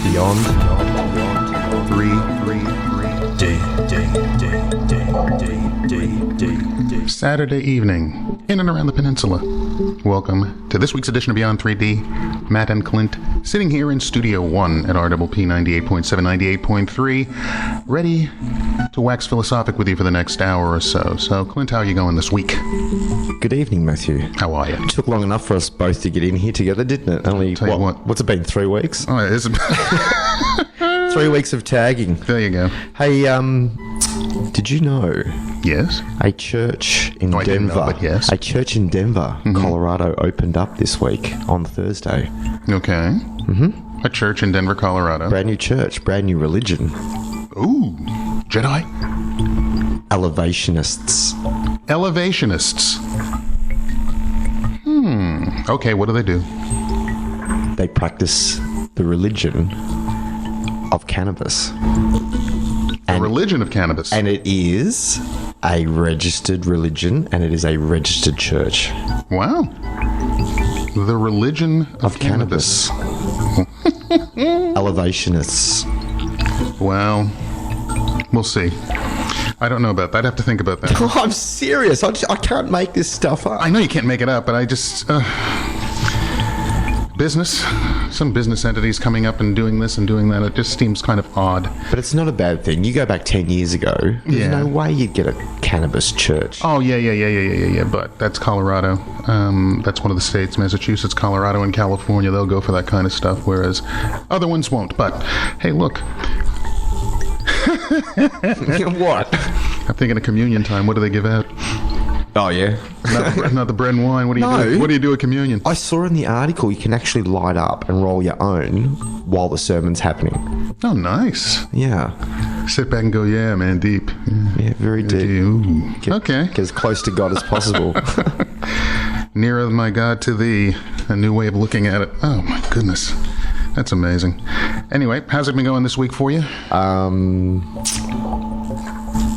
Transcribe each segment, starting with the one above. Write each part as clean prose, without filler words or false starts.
Beyond 3D. Saturday evening, in and around the peninsula. Welcome to this week's edition of Beyond 3D. Matt and Clint sitting here in Studio 1 at RWP 98.7, 98.3, ready to wax philosophic with you for the next hour or so. So, Clint, how are you going this week? Good evening, Matthew. How are you? It took long enough for us both to get in here together, didn't it? Only, what's it been, 3 weeks? Oh, it is. 3 weeks of tagging. There you go. Hey, did you know? Yes? A church in I didn't know, but yes. A church in Denver, Colorado, opened up this week on Thursday. Okay. Mm-hmm. A church in Denver, Colorado. Brand new church, brand new religion. Ooh. Jedi? Elevationists. Elevationists. Okay, what do? They practice the religion of cannabis. The religion of cannabis. And it is a registered religion, and it is a registered church. Wow. The religion of cannabis. Elevationists. Well, we'll see. I don't know about that. I'd have to think about that. Oh, I'm serious. I can't make this stuff up. I know you can't make it up, but I just... business. Some business entities coming up and doing this and doing that. It just seems kind of odd. But it's not a bad thing. You go back 10 years ago, there's no way you'd get a cannabis church. Oh, yeah. But that's Colorado. That's one of the states, Massachusetts, Colorado, and California. They'll go for that kind of stuff, whereas other ones won't. But, hey, look... What? I'm thinking of communion time. What do they give out? Oh, yeah. Not the bread and wine. What do you do? What do you do at communion? I saw in the article you can actually light up and roll your own while the sermon's happening. Oh, nice. Yeah. Sit back and go, yeah, man, deep. Yeah, very deep. Ooh. Okay. Get as close to God as possible. Nearer, my God, to thee. A new way of looking at it. Oh, my goodness. That's amazing. Anyway, how's it been going this week for you?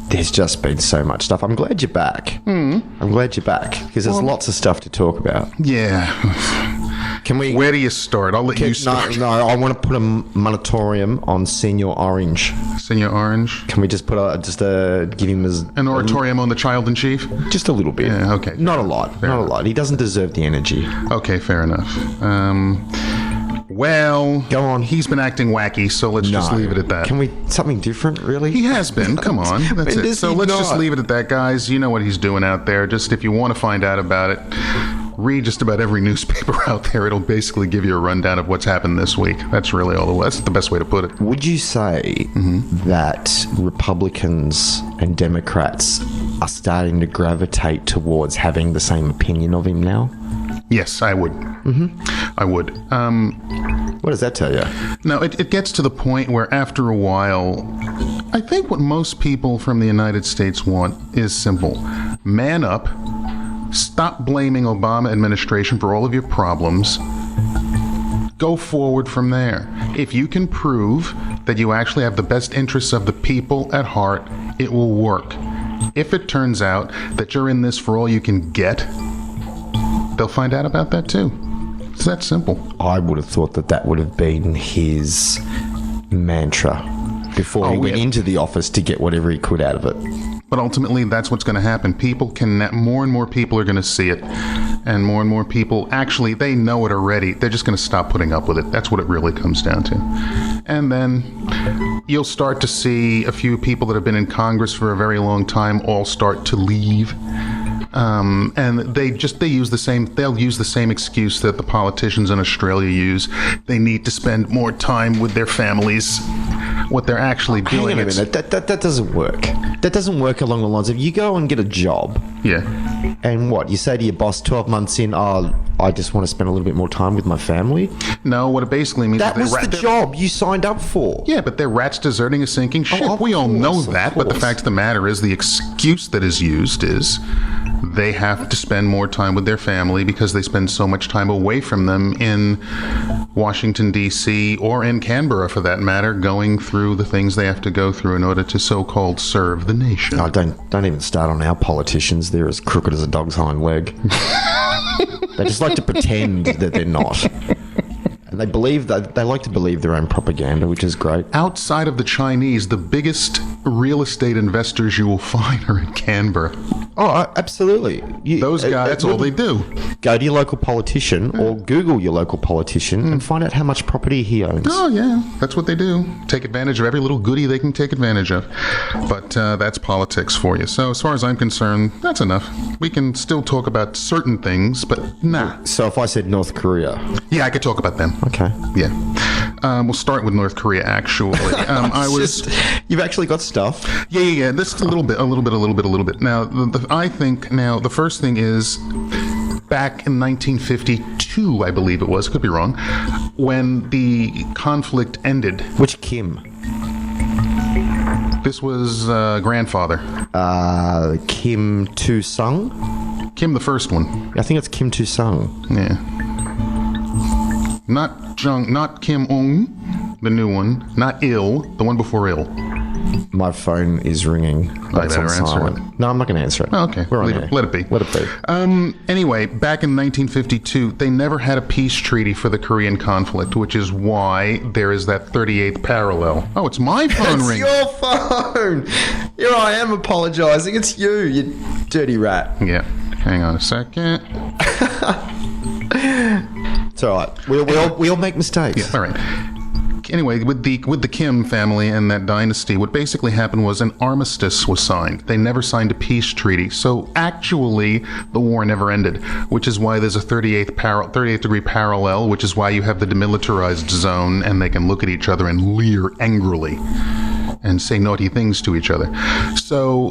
There's just been so much stuff. I'm glad you're back. I'm glad you're back because there's lots of stuff to talk about. Yeah. Can we? Where do you start? I'll let you start. No, I want to put a moratorium on Senior Orange. Senior Orange? Can we just put give him an moratorium on the child in chief? Just a little bit. Yeah, okay. Not a lot. Not a lot. He doesn't deserve the energy. Okay, fair enough. Well, go on. He's been acting wacky, so let's just leave it at that. Can we something different, really? He has been. Come on. That's it. So let's just leave it at that, guys. You know what he's doing out there. Just if you want to find out about it, read just about every newspaper out there. It'll basically give you a rundown of what's happened this week. That's really that's the best way to put it. Would you say that Republicans and Democrats are starting to gravitate towards having the same opinion of him now? Yes, I would. I would. What does that tell you? No, it gets to the point where after a while, I think what most people from the United States want is simple. Man up. Stop blaming Obama administration for all of your problems. Go forward from there. If you can prove that you actually have the best interests of the people at heart, it will work. If it turns out that you're in this for all you can get, they'll find out about that too. It's that simple. I would have thought that would have been his mantra before he went into the office to get whatever he could out of it. But ultimately, that's what's going to happen. More and more people are going to see it. And more people, actually, they know it already. They're just going to stop putting up with it. That's what it really comes down to. And then you'll start to see a few people that have been in Congress for a very long time all start to leave. And they'll use the same excuse that the politicians in Australia use. They need to spend more time with their families. What they're actually doing. Hang on a minute. That doesn't work. That doesn't work along the lines of you go and get a job. Yeah. And what? You say to your boss 12 months in, I just want to spend a little bit more time with my family? No, what it basically means that was the job you signed up for. Yeah, but they're rats deserting a sinking ship. We all know that, but the fact of the matter is the excuse that is used is they have to spend more time with their family because they spend so much time away from them in Washington, D.C., or in Canberra, for that matter, going through the things they have to go through in order to so-called serve the nation. Oh, don't even start on our politicians. They're as crooked as a dog's hind leg. They just like to pretend that they're not. And they like to believe their own propaganda, which is great. Outside of the Chinese, the biggest real estate investors you will find are in Canberra. Oh, absolutely. Those guys, that's all they do. Go to your local politician or Google your local politician and find out how much property he owns. Oh, yeah. That's what they do. Take advantage of every little goodie they can take advantage of. But that's politics for you. So as far as I'm concerned, that's enough. We can still talk about certain things, but nah. So if I said North Korea... Yeah, I could talk about them. Okay. Yeah. We'll start with North Korea, actually. You've actually got stuff. Yeah. This is a little bit. Now, I think the first thing is back in 1952, I believe it was, could be wrong, when the conflict ended. Which Kim? This was grandfather. Kim Tu-sung? Kim, the first one. I think it's Kim Tu-sung. Yeah. Not Kim Ung, the new one. Not Il, the one before Il. My phone is ringing. I better answer it. No, I'm not going to answer it. Oh, okay. We're on air. Let it be. Let it be. Anyway, back in 1952, they never had a peace treaty for the Korean conflict, which is why there is that 38th parallel. Oh, it's my phone It's ringing. your phone. Here I am apologising. It's you dirty rat. Yeah. Hang on a second. It's all right. We all make mistakes. Yeah, all right. Anyway, with the Kim family and that dynasty, what basically happened was an armistice was signed. They never signed a peace treaty. So actually, the war never ended, which is why there's a 38th degree parallel, which is why you have the demilitarized zone, and they can look at each other and leer angrily and say naughty things to each other. So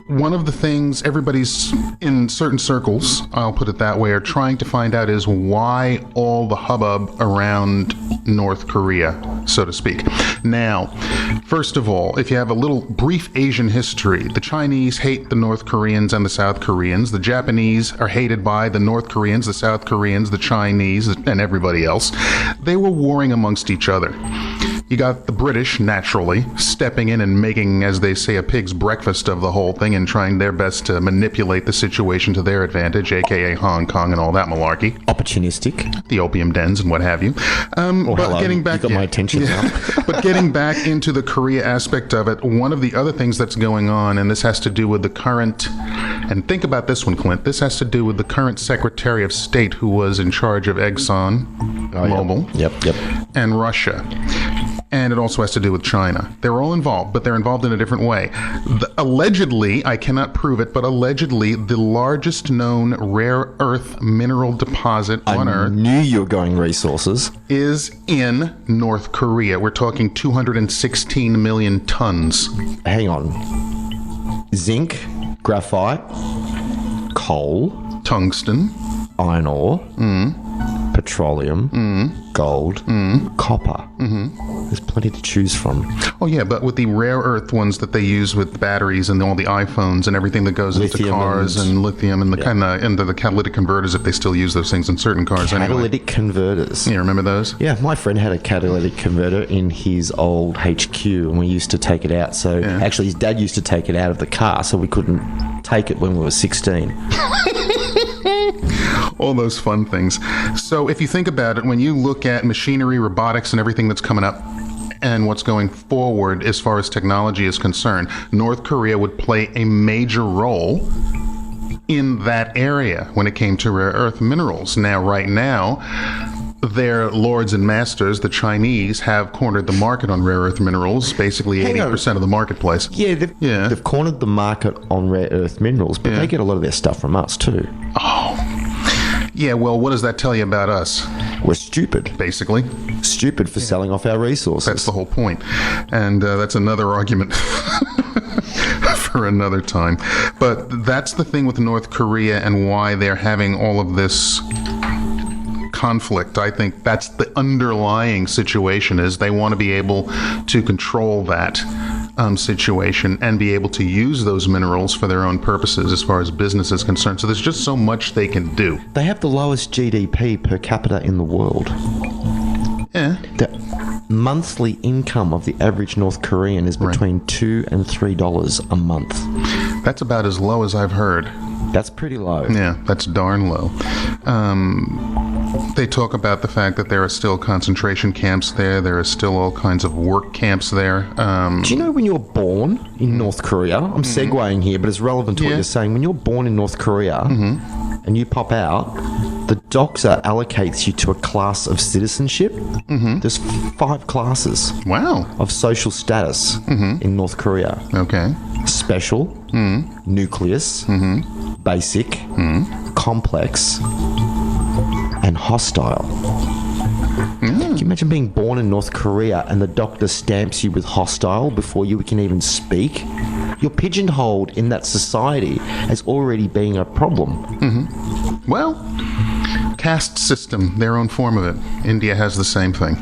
one of the things everybody's in certain circles, I'll put it that way, are trying to find out is why all the hubbub around North Korea, so to speak. Now, first of all, if you have a little brief Asian history, the Chinese hate the North Koreans and the South Koreans. The Japanese are hated by the North Koreans, the South Koreans, the Chinese, and everybody else. They were warring amongst each other. You got the British, naturally, stepping in and making, as they say, a pig's breakfast of the whole thing and trying their best to manipulate the situation to their advantage, a.k.a. Hong Kong and all that malarkey. Opportunistic. The opium dens and what have you. But getting back, you got my attention now. But getting back into the Korea aspect of it, one of the other things that's going on, and this has to do with the current, and think about this one, Clint, this has to do with the current Secretary of State who was in charge of Exxon Mobil Yep. and Russia. And it also has to do with China. They're all involved, but they're involved in a different way. Allegedly, I cannot prove it, but allegedly, the largest known rare earth mineral deposit on Earth... I knew you were going resources. ...is in North Korea. We're talking 216 million tons. Hang on. Zinc, graphite, coal... Tungsten. Iron ore... petroleum, gold, copper. There's plenty to choose from. Oh yeah, but with the rare earth ones that they use with batteries and all the iPhones and everything that goes into cars and lithium and the kind of into the catalytic converters, if they still use those things in certain cars. Catalytic converters. You remember those? Yeah, my friend had a catalytic converter in his old HQ, and we used to take it out. So actually, his dad used to take it out of the car, so we couldn't take it when we were 16. All those fun things. So if you think about it, when you look at machinery, robotics, and everything that's coming up and what's going forward as far as technology is concerned, North Korea would play a major role in that area when it came to rare earth minerals. Now, right now, their lords and masters, the Chinese, have cornered the market on rare earth minerals, basically 80% of the marketplace. Yeah, they've cornered the market on rare earth minerals, but they get a lot of their stuff from us too. Oh. Yeah, well, what does that tell you about us? We're stupid. Basically. Stupid for selling off our resources. That's the whole point. And that's another argument for another time. But that's the thing with North Korea and why they're having all of this conflict. I think that's the underlying situation, is they want to be able to control that situation and be able to use those minerals for their own purposes as far as business is concerned. So there's just so much they can do. They have the lowest GDP per capita in the world. Yeah. The monthly income of the average North Korean is between $2 and $3 a month. That's about as low as I've heard. That's pretty low. Yeah, that's darn low. They talk about the fact that there are still concentration camps there. There are still all kinds of work camps there. Do you know when you're born in North Korea? I'm segueing here, but it's relevant to what you're saying. When you're born in North Korea and you pop out, the doctor allocates you to a class of citizenship. There's 5 classes of social status in North Korea. Okay. Special, nucleus, basic, complex, and hostile. Can you imagine being born in North Korea and the doctor stamps you with hostile before you can even speak? You're pigeonholed in that society as already being a problem. Well, caste system, their own form of it. India has the same thing.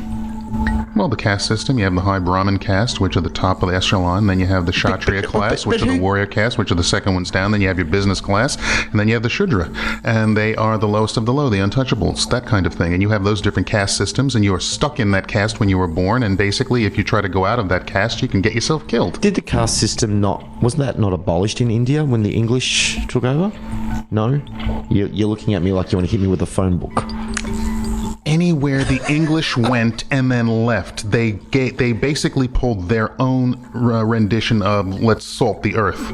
Well, the caste system, you have the high Brahmin caste, which are the top of the echelon. Then you have the Kshatriya class, which are the warrior caste, which are the second ones down. Then you have your business class, and then you have the Shudra. And they are the lowest of the low, the untouchables, that kind of thing. And you have those different caste systems, and you are stuck in that caste when you were born. And basically, if you try to go out of that caste, you can get yourself killed. Did the caste system wasn't that not abolished in India when the English took over? No? You're looking at me like you want to hit me with a phone book. Anywhere the English went and then left, they basically pulled their own rendition of let's salt the earth.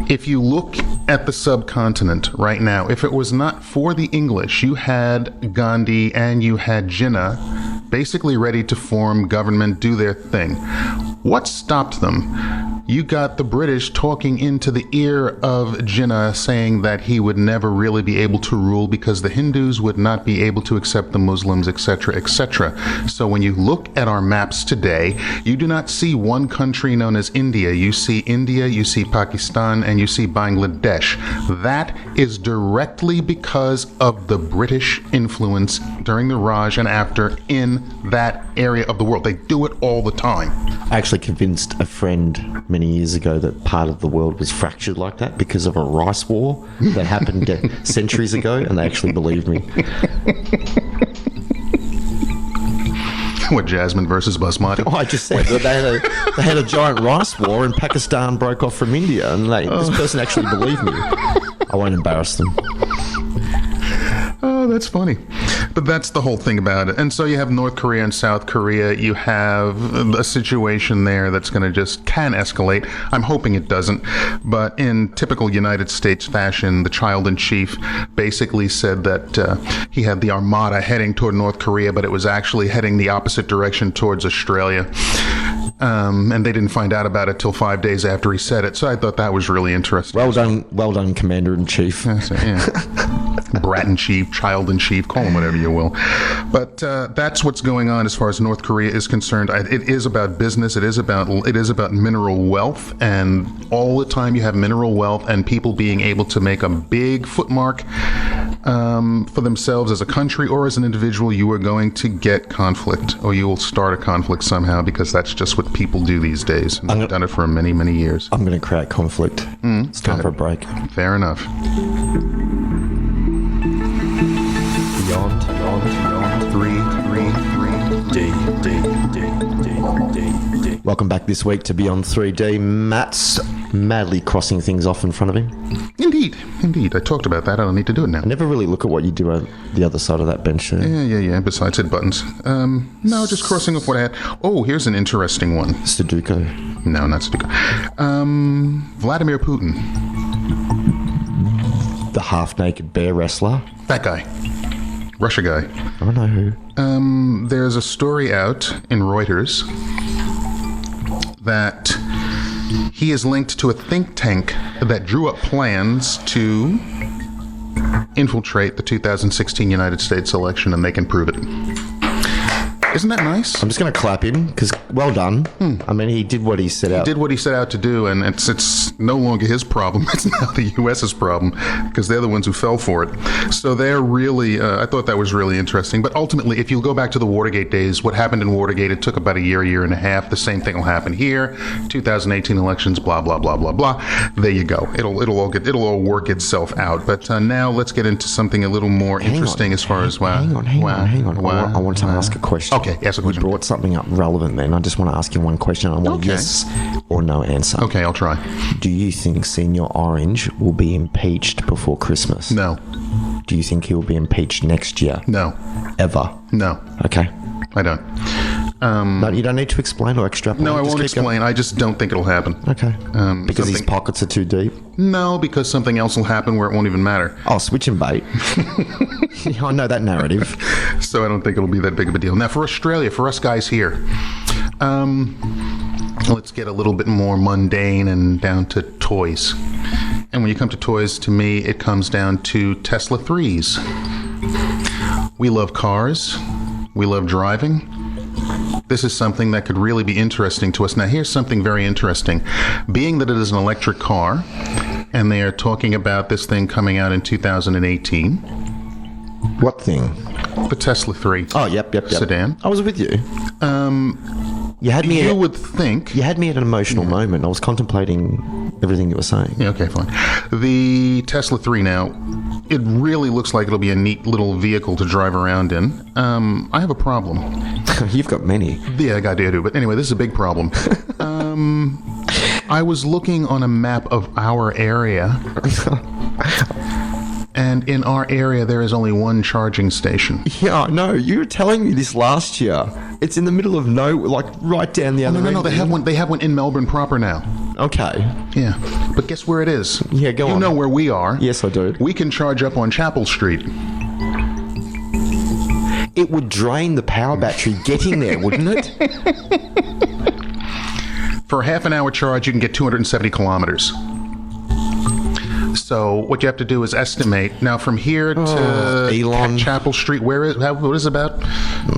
If you look at the subcontinent right now, if it was not for the English, you had Gandhi and you had Jinnah basically ready to form government, do their thing. What stopped them? You got the British talking into the ear of Jinnah saying that he would never really be able to rule because the Hindus would not be able to accept the Muslims, etc., etc. So when you look at our maps today, you do not see one country known as India. You see India, you see Pakistan, and you see Bangladesh. That is directly because of the British influence during the Raj and after in that area of the world. They do it all the time. I actually convinced a friend many years ago that part of the world was fractured like that because of a rice war that happened centuries ago, and they actually believed me. What, Jasmine versus Basmati? Oh, I just said that they had a giant rice war and Pakistan broke off from India, and this person actually believed me. I won't embarrass them. Oh, that's funny. But that's the whole thing about it. And so you have North Korea and South Korea. You have a situation there that's going to can escalate. I'm hoping it doesn't. But in typical United States fashion, the child-in-chief basically said that he had the armada heading toward North Korea, but it was actually heading the opposite direction towards Australia. And they didn't find out about it till 5 days after he said it. So I thought that was really interesting. Well done, Commander-in-Chief. Brat-in-Chief, Child-in-Chief, call him whatever you will. But that's what's going on as far as North Korea is concerned. It is about business. It is about mineral wealth. And all the time you have mineral wealth and people being able to make a big footmark for themselves as a country or as an individual, you are going to get conflict, or you will start a conflict somehow, because that's just what people do these days. And they've done it for many, many years. I'm going to create conflict. It's time for a break. Fair enough. Beyond 3D. Welcome back this week to Beyond 3D. Matt's madly crossing things off in front of him. Indeed. I talked about that. I don't need to do it now. I never really look at what you do on the other side of that bench there. Yeah. Besides hit buttons. No, just crossing off what I had. Oh, here's an interesting one. Sudoku. No, not Sudoku. Vladimir Putin. The half-naked bear wrestler. That guy. Russia guy. I don't know who. There's a story out in Reuters that he is linked to a think tank that drew up plans to infiltrate the 2016 United States election, and they can prove it. Isn't that nice? I'm just going to clap him, because well done. I mean, he did what he set out. He did what he set out to do, and it's no longer his problem. It's now the U.S.'s problem, because they're the ones who fell for it. So they're really, I thought that was really interesting. But ultimately, if you go back to the Watergate days, what happened in Watergate, it took about a year and a half. The same thing will happen here. 2018 elections, blah, blah, blah, blah, blah. There you go. It'll all work itself out. But now let's get into something a little more interesting as far as... Hang on. I want to ask a question. Okay, yes, a question. You brought something up relevant then. I just want to ask you one question. I want a yes or no answer. Okay, I'll try. Do you think Senior Orange will be impeached before Christmas? No. Do do you think he'll be impeached next year? No. Ever? No. Okay. I don't. No, you don't need to explain or extrapolate. No, I Just won't keep going. explain. I just don't think it'll happen. Okay. Because his something- pockets are too deep. No, because something else will happen where it won't even matter. Oh, switch and bait. I know that narrative. So I don't think it'll be that big of a deal. Now, for Australia, for us guys here, let's get a little bit more mundane and down to toys. And when you come to toys, to me, it comes down to Tesla 3s. We love cars. We love driving. This is something that could really be interesting to us. Now, here's something very interesting. Being that it is an electric car, and they are talking about this thing coming out in 2018, What thing? the Tesla 3 Oh, yep. sedan. I was with you. You had me. You would think... You had me at an emotional moment. I was contemplating everything you were saying. Yeah, okay, fine. The Tesla 3 now, it really looks like it'll be a neat little vehicle to drive around in. I have a problem. You've got many. Yeah, I do. But anyway, this is a big problem. I was looking on a map of our area, and in our area there is only one charging station. Yeah, no, you were telling me this last year. It's in the middle of right down the other end. No, they have one. They have one in Melbourne proper now. Okay. Yeah, but guess where it is? Yeah, go on. You know where we are. Yes, I do. We can charge up on Chapel Street. It would drain the power battery getting there, wouldn't it? For a half an hour charge, you can get 270 kilometers. So what you have to do is estimate. Now, from here to Elon. Chapel Street, what is it, about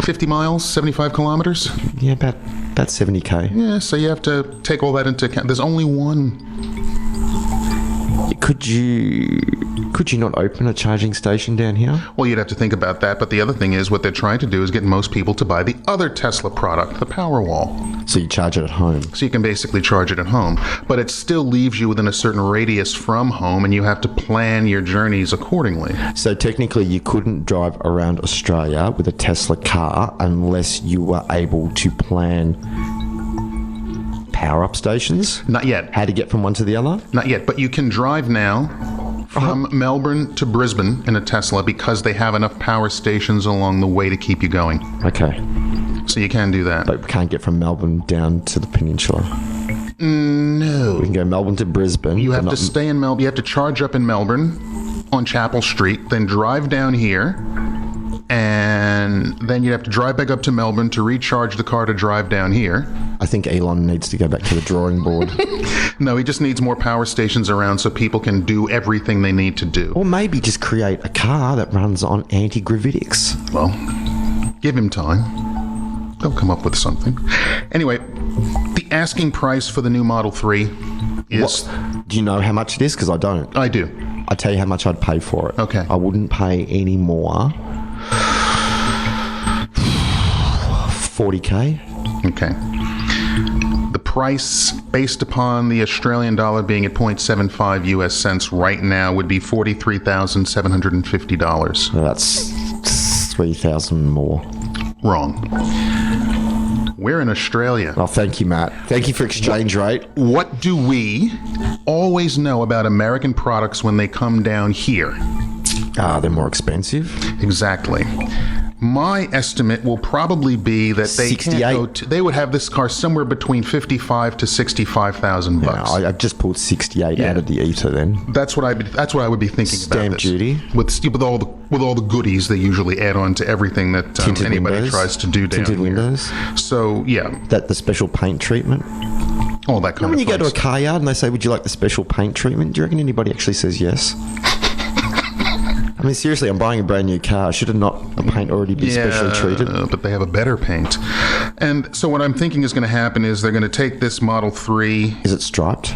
50 miles, 75 kilometers? Yeah, about 70k. Yeah, so you have to take all that into account. There's only one. Could you not open a charging station down here? Well, you'd have to think about that. But the other thing is, what they're trying to do is get most people to buy the other Tesla product, the Powerwall. So you charge it at home. So you can basically charge it at home. But it still leaves you within a certain radius from home, and you have to plan your journeys accordingly. So technically you couldn't drive around Australia with a Tesla car unless you were able to plan power-up stations? Not yet. How to get from one to the other? Not yet. But you can drive now from Melbourne to Brisbane in a Tesla because they have enough power stations along the way to keep you going. Okay. So you can do that. But we can't get from Melbourne down to the peninsula. No. We can go Melbourne to Brisbane. You but have not- to stay in Melbourne. You have to charge up in Melbourne on Chapel Street, then drive down here, and then you'd have to drive back up to Melbourne to recharge the car to drive down here. I think Elon needs to go back to the drawing board. No, he just needs more power stations around so people can do everything they need to do. Or maybe just create a car that runs on anti-gravitics. Well, give him time. They'll come up with something. Anyway, the asking price for the new Model 3 is... Do you know how much it is? Because I don't. I do. I'll tell you how much I'd pay for it. Okay. I wouldn't pay any more. 40k? Okay. The price, based upon the Australian dollar being at 0.75 US cents right now, would be $43,750. That's 3,000 more. Wrong. We're in Australia. Oh, thank you, Matt. Thank you for exchange rate. What do we always know about American products when they come down here? They're more expensive. Exactly. My estimate will probably be that they can't 68. go they would have this car somewhere between 55 to 65,000 bucks. I've just pulled 68 out of the ether then. That's what I would be thinking about Stamp this. duty. with all the goodies they usually add on to everything that Tinted anybody windows. tries to do down Tinted here. windows. So yeah, That the special paint treatment. all that kind When of you go to a things. car yard and they say, would you like the special paint treatment? Do you reckon anybody actually says yes? I mean, seriously, I'm buying a brand new car. Should it not a paint already be specially treated? But they have a better paint. And so what I'm thinking is going to happen is they're going to take this Model 3. Is it striped?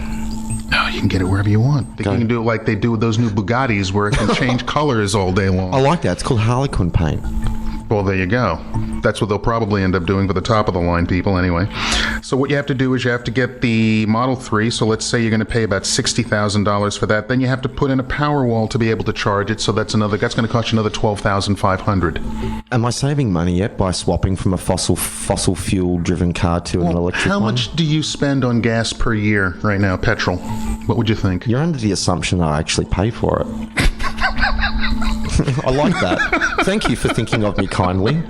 No, you can get it wherever you want. You can do it like they do with those new Bugattis where it can change colors all day long. I like that. It's called Harlequin paint. Well, there you go. That's what they'll probably end up doing for the top of the line people anyway. So what you have to do is you have to get the Model 3. So let's say you're going to pay about $60,000 for that. Then you have to put in a Powerwall to be able to charge it. So that's going to cost you another $12,500. Am I saving money yet by swapping from a fossil fuel driven car to an electric How one? much do you spend on gas per year right now, petrol? What would you think? You're under the assumption that I actually pay for it. I like that. Thank you for thinking of me kindly.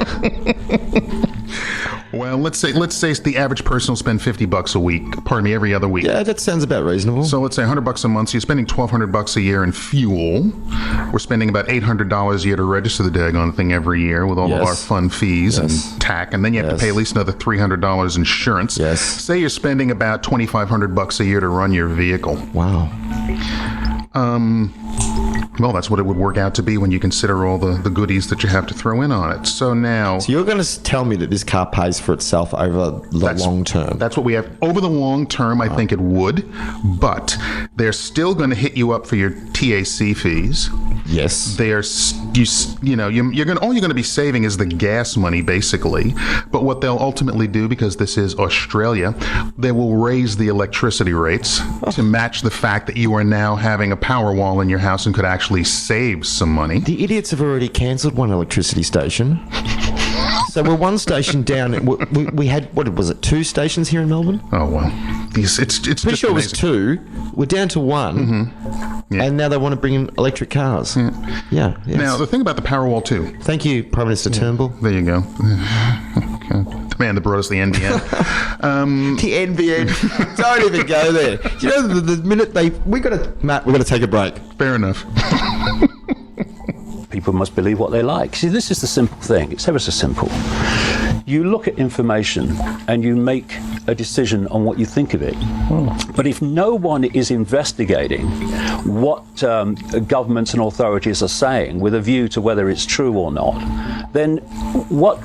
Well, let's say the average person will spend $50 a week. Pardon me, every other week. Yeah, that sounds about reasonable. So let's say $100 a month. So you're spending $1,200 a year in fuel. We're spending about $800 a year to register the daggone thing every year with all of our fun fees and tax, and then you have to pay at least another $300 insurance. Yes. Say you're spending about $2,500 a year to run your vehicle. Wow. Well, that's what it would work out to be when you consider all the goodies that you have to throw in on it. So now... So you're going to tell me that this car pays for itself over the long term? That's what we have. Over the long term, I think it would, but they're still going to hit you up for your TAC fees. Yes. You're going to be saving is the gas money, basically. But what they'll ultimately do, because this is Australia, they will raise the electricity rates to match the fact that you are now having a power wall in your house and could actually save some money. The idiots have already cancelled one electricity station. So we're one station down. We had, what was it, 2 stations here in Melbourne? Oh, well. It's pretty sure it was 2. We're down to 1. Mm-hmm. Yeah. And now they want to bring in electric cars. Yeah. Yes. Now, the thing about the Powerwall 2. Thank you, Prime Minister Turnbull. There you go. The man that brought us the NBN. The NBN. Don't even go there. You know, the minute we've got to take a break. Fair enough. People must believe what they like. See, this is the simple thing. It's ever so simple. You look at information and you make a decision on what you think of it. But if no one is investigating what governments and authorities are saying with a view to whether it's true or not, then what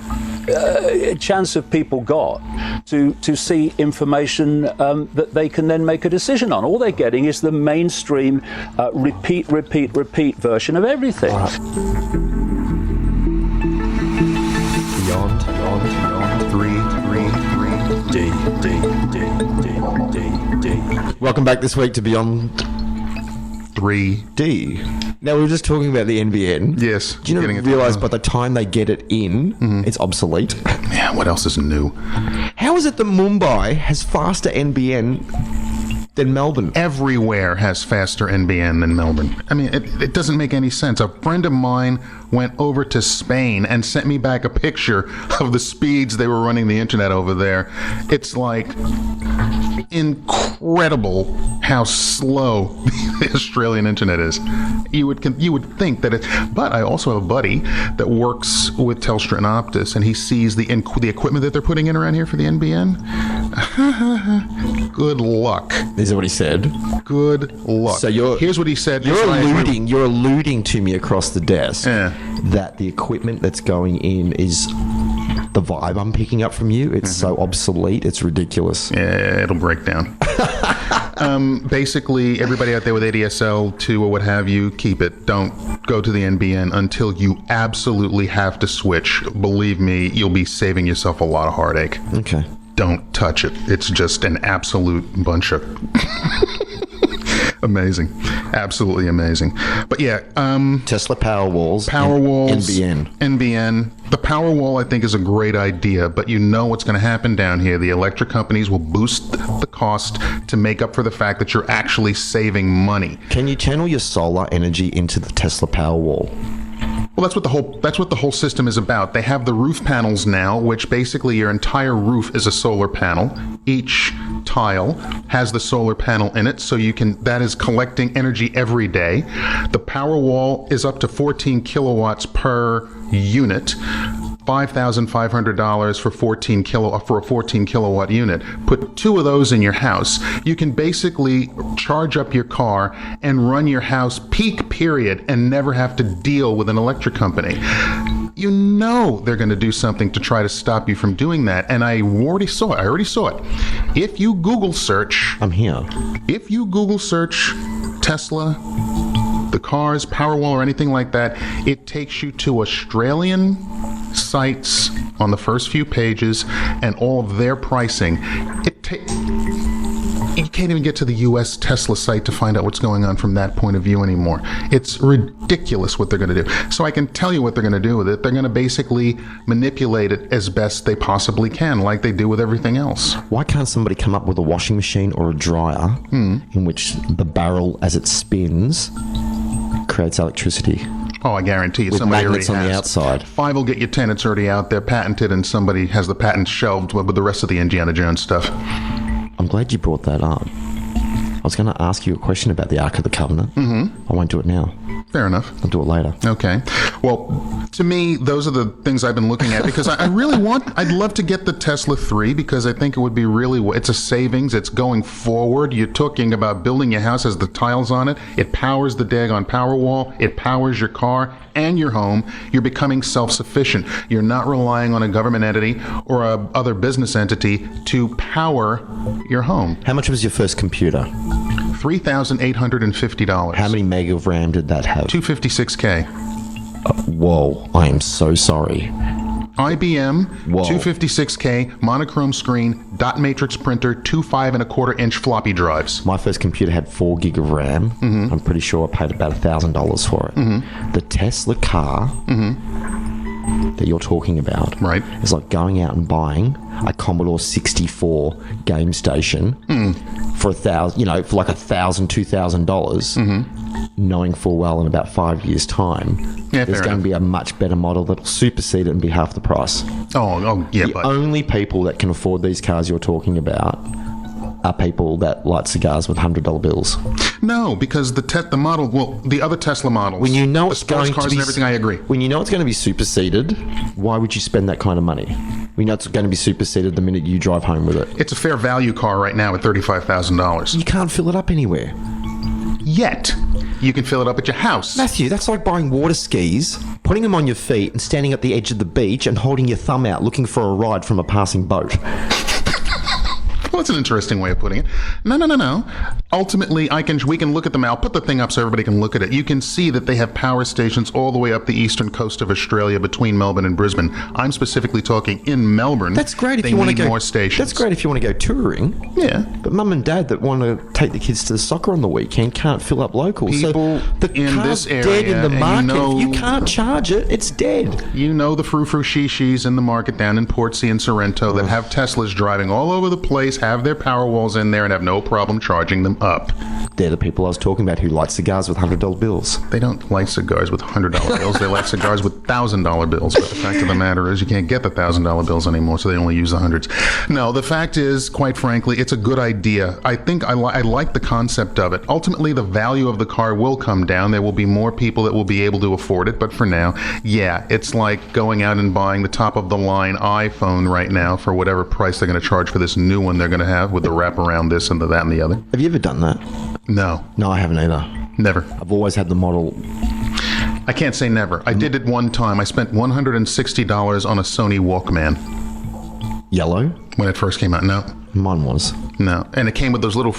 chance have people got to see information that they can then make a decision on? All they're getting is the mainstream repeat version of everything. Beyond. 3. Welcome back this week to Beyond 3D. Now, we were just talking about the NBN. Yes. Do you realise by the time they get it in, it's obsolete? Yeah, what else is new? How is it that Mumbai has faster NBN than Melbourne? Everywhere has faster NBN than Melbourne. I mean, it doesn't make any sense. A friend of mine went over to Spain and sent me back a picture of the speeds they were running the internet over there. It's like incredible how slow the Australian internet is. You would think that it, but I also have a buddy that works with Telstra and Optus, and he sees the equipment that they're putting in around here for the NBN. Good luck. Is that what he said? Good luck. So here's what he said. You're alluding to me across the desk that the equipment that's going in is the vibe I'm picking up from you. It's so obsolete. It's ridiculous. Yeah, it'll break down. Basically, everybody out there with ADSL 2 or what have you, keep it. Don't go to the NBN until you absolutely have to switch. Believe me, you'll be saving yourself a lot of heartache. Okay. Don't touch it. It's just an absolute bunch of... Amazing. Absolutely amazing. But yeah. Tesla Powerwalls. NBN. The Powerwall, I think, is a great idea, but you know what's going to happen down here. The electric companies will boost the cost to make up for the fact that you're actually saving money. Can you channel your solar energy into the Tesla Powerwall? Well, that's what the whole system is about. They have the roof panels now, which basically your entire roof is a solar panel. Each tile has the solar panel in it, so that is collecting energy every day. The Powerwall is up to 14 kilowatts per unit. $5,500 for a 14 kilowatt unit. Put 2 of those in your house. You can basically charge up your car and run your house peak period and never have to deal with an electric company. You know they're going to do something to try to stop you from doing that, and I already saw it. If you Google search... I'm here. If you Google search Tesla, the cars, Powerwall, or anything like that, it takes you to Australian sites on the first few pages and all of their pricing. You can't even get to the US Tesla site to find out what's going on from that point of view anymore. It's ridiculous what they're going to do. So I can tell you what they're going to do with it. They're going to basically manipulate it as best they possibly can, like they do with everything else. Why can't somebody come up with a washing machine or a dryer in which the barrel, as it spins, creates electricity? Oh, I guarantee you. With Somebody magnets already on the has. outside. 5 will get you 10. It's already out there, patented, and somebody has the patent shelved with the rest of the Indiana Jones stuff. I'm glad you brought that up. I was going to ask you a question about the Ark of the Covenant. Mm-hmm. I won't do it now. Fair enough. I'll do it later. Okay. Well, to me, those are the things I've been looking at because I really I'd love to get the Tesla 3 because I think it would be it's a savings. It's going forward. You're talking about building your house as the tiles on it. It powers the daggone Powerwall. It powers your car and your home. You're becoming self-sufficient. You're not relying on a government entity or a other business entity to power your home. How much was your first computer? $3,850. How many meg of RAM did that have? 256K. Whoa, I am so sorry. IBM, Whoa. 256K, monochrome screen, dot matrix printer, 2 5.25-inch floppy drives. My first computer had 4 gig of RAM. Mm-hmm. I'm pretty sure I paid about $1,000 for it. Mm-hmm. The Tesla car that you're talking about is like going out and buying a Commodore 64 game station for $1,000, for like $1,000, $2,000, knowing full well in about 5 years' time, there's going to be a much better model that'll supersede it and be half the price. The only people that can afford these cars you're talking about are people that light cigars with $100 bills. No, because the other Tesla models, when you know it's going to be, and everything, I agree. When you know it's going to be superseded, why would you spend that kind of money? We know it's going to be superseded the minute you drive home with it. It's a fair value car right now at $35,000. You can't fill it up anywhere. Yet. You can fill it up at your house. Matthew, that's like buying water skis, putting them on your feet and standing at the edge of the beach and holding your thumb out looking for a ride from a passing boat. Well, that's an interesting way of putting it. No. Ultimately, we can look at them. I'll put the thing up so everybody can look at it. You can see that they have power stations all the way up the eastern coast of Australia between Melbourne and Brisbane. I'm specifically talking in Melbourne. That's great if you want to go more stations. That's great if you want to go touring. Yeah. But mum and dad that want to take the kids to the soccer on the weekend can't fill up local. People so the in car's this area, dead in the market. if you can't charge it, it's dead. You know the frou-frou-shishis in the market down in Portsea and Sorrento that have Teslas driving all over the place, have their Powerwalls in there and have no problem charging them up. They're the people I was talking about who light cigars with $100 bills. They don't light cigars with $100 bills. They light cigars with $1,000 bills. But the fact of the matter is you can't get the $1,000 bills anymore, so they only use the hundreds. No, the fact is, quite frankly, it's a good idea. I think I like the concept of it. Ultimately, the value of the car will come down. There will be more people that will be able to afford it. But for now, yeah, it's like going out and buying the top-of-the-line iPhone right now for whatever price they're going to charge for this new one they're going to have with the wrap around this and the that and the other. Have you ever done that? No. No, I haven't either. Never. I've always had the model. I can't say never. I did it one time. I spent $160 on a Sony Walkman. Yellow? When it first came out. No. Mine was. No. And it came with those little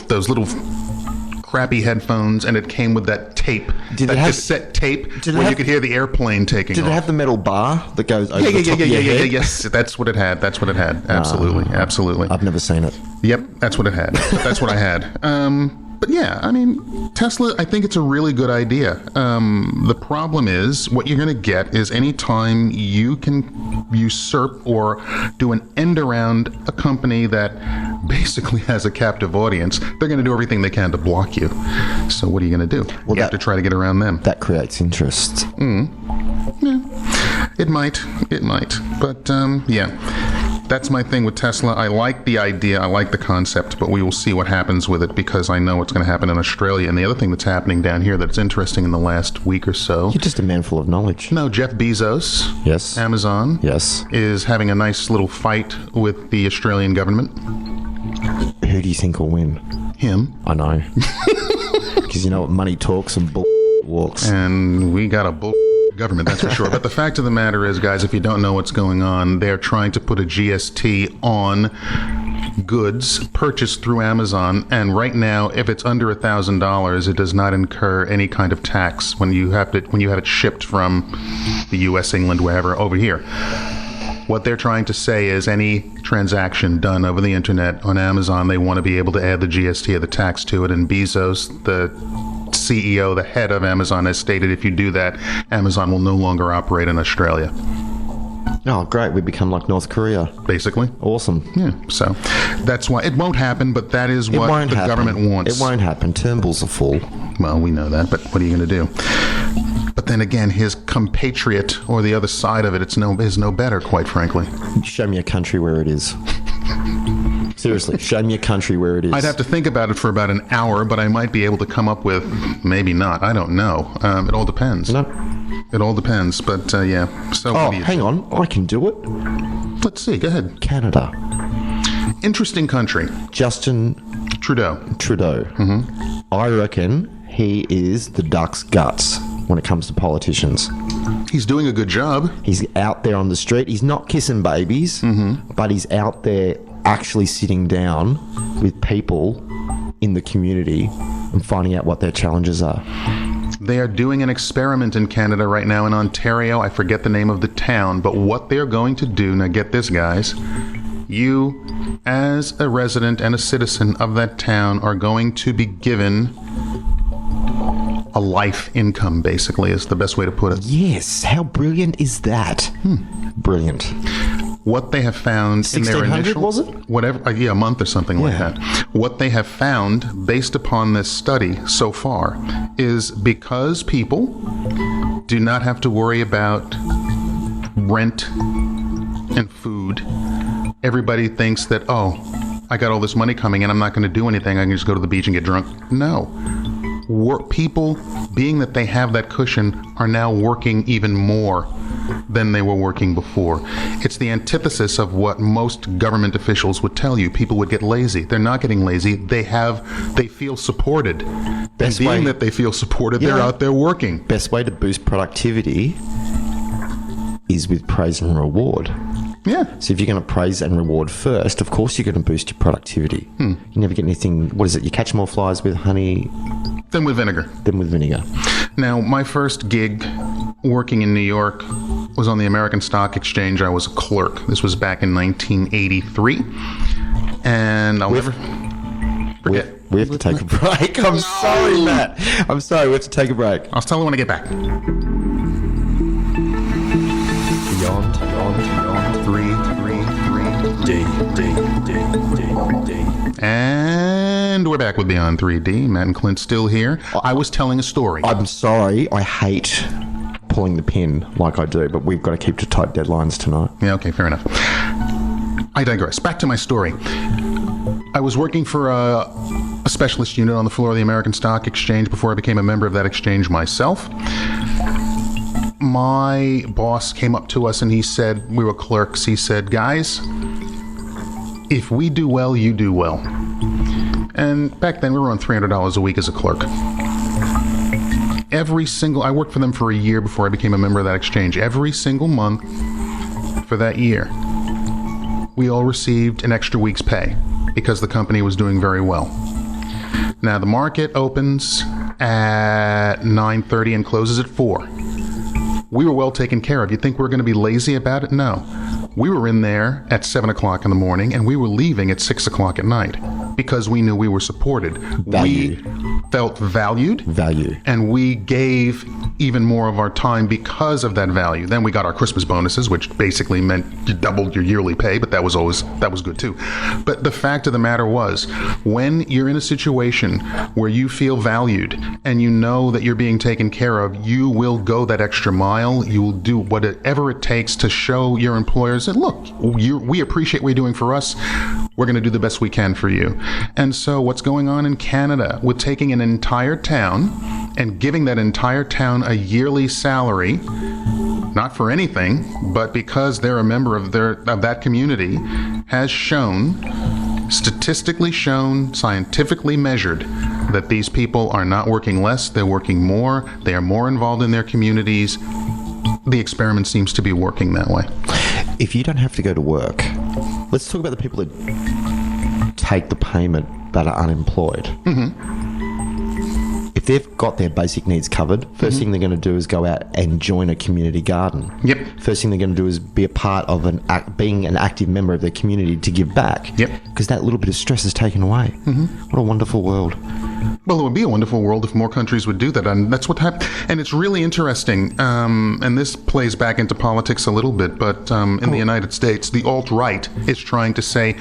crappy headphones, and it came with that tape. Cassette tape where you could hear the airplane taking off. Did it have the metal bar that goes over the top of your head? Yes, that's what it had. Absolutely. Absolutely. I've never seen it. Yep, that's what it had. That's what I had. But yeah, I mean, Tesla, I think it's a really good idea. The problem is, what you're going to get is any time you can usurp or do an end around a company that basically has a captive audience, they're going to do everything they can to block you. So what are you going to do? You have to try to get around them. That creates interest. Yeah, it might. But yeah. That's my thing with Tesla. I like the idea, I like the concept, but we will see what happens with it because I know what's going to happen in Australia. And the other thing that's happening down here that's interesting in the last week or so... You're just a man full of knowledge. No, Jeff Bezos, yes, Amazon, yes, is having a nice little fight with the Australian government. Who do you think will win? Him. I know. Because you know what, money talks and bull walks. And we got a bull... government, that's for sure. But the fact of the matter is, guys, if you don't know what's going on, they're trying to put a GST on goods purchased through Amazon, and right now, if it's under $1,000, it does not incur any kind of tax when you have it shipped from the U.S., England, wherever, over here. What they're trying to say is any transaction done over the internet on Amazon, they want to be able to add the GST or the tax to it, and Bezos, the CEO, the head of Amazon, has stated if you do that, Amazon will no longer operate in Australia. Oh, great. We become like North Korea. Basically. Awesome. Yeah, so that's why it won't happen, but that is what the government wants. It won't happen. Turnbulls are full. Well, we know that, but what are you going to do? But then again, his compatriot or the other side of it, is no better, quite frankly. Show me a country where it is. Seriously, show me a country where it is. I'd have to think about it for about an hour, but I might be able to come up with, maybe not. I don't know. It all depends. No. It all depends, but yeah. So Oh, hang on. I can do it. let's see. Go ahead. Canada. Interesting country. Justin Trudeau. Trudeau. I reckon he is the duck's guts when it comes to politicians. He's doing a good job. He's out there on the street. He's not kissing babies, but he's out there actually sitting down with people in the community and finding out what their challenges are. They are doing an experiment in Canada right now in Ontario. I forget the name of the town, but what they're going to do, now get this, guys. You, as a resident and a citizen of that town, are going to be given a life income, basically, is the best way to put it. Yes, how brilliant is that? Brilliant. What they have found in their 1600, initial... was it? Whatever, yeah, a month or something like Yeah. that. What they have found, based upon this study so far, is because people do not have to worry about rent and food, everybody thinks that, oh, I got all this money coming in, I'm not going to do anything, I can just go to the beach and get drunk. No. People, being that they have that cushion, are now working even more than they were working before. It's the antithesis of what most government officials would tell you. People would get lazy. They're not getting lazy. They feel supported. Best And being way- that they feel supported, they're Yeah. out there working. Best way to boost productivity is with praise and reward. Yeah. So if you're going to praise and reward first, of course you're going to boost your productivity. You never get anything, what is it, you catch more flies with honey Then with vinegar. than with vinegar. Now, my first gig working in New York was on the American Stock Exchange. I was a clerk. This was back in 1983. And I'll never forget. We have to take a break. I'm sorry, Matt. I'm sorry, we have to take a break. I'll tell you when I get back. Beyond 3. And we're back with Beyond 3D. Matt and Clint still here. I was telling a story. I'm sorry, I hate pulling the pin like I do, but we've got to keep to tight deadlines tonight. Yeah, okay, fair enough. I digress. Back to my story. I was working for a specialist unit on the floor of the American Stock Exchange before I became a member of that exchange myself. My boss came up to us and he said, we were clerks, he said, guys, if we do well, you do well. And back then we were on $300 a week as a clerk. I worked for them for a year before I became a member of that exchange. Every single month for that year, we all received an extra week's pay because the company was doing very well. Now the market opens at 9:30 and closes at 4. We were well taken care of. You think we're going to be lazy about it? No. We were in there at 7 o'clock in the morning and we were leaving at 6 o'clock at night because we knew we were supported. Value. We felt valued. Value. And we gave even more of our time because of that value. Then we got our Christmas bonuses, which basically meant you doubled your yearly pay, but that was good too. But the fact of the matter was, when you're in a situation where you feel valued and you know that you're being taken care of, you will go that extra mile. You will do whatever it takes to show your employers that, look, we appreciate what you're doing for us. We're going to do the best we can for you. And so what's going on in Canada with taking an entire town and giving that entire town a yearly salary, not for anything, but because they're a member of that community, has shown, statistically shown, scientifically measured, that these people are not working less, they're working more, they are more involved in their communities. The experiment seems to be working that way. If you don't have to go to work, let's talk about the people that take the payment that are unemployed. If they've got their basic needs covered, first thing they're going to do is go out and join a community garden. Yep. First thing they're going to do is be a part of being an active member of their community to give back. Yep. Because that little bit of stress is taken away. What a wonderful world. Well, it would be a wonderful world if more countries would do that, and that's what happened. And it's really interesting, and this plays back into politics a little bit, but in the United States, the alt-right is trying to say,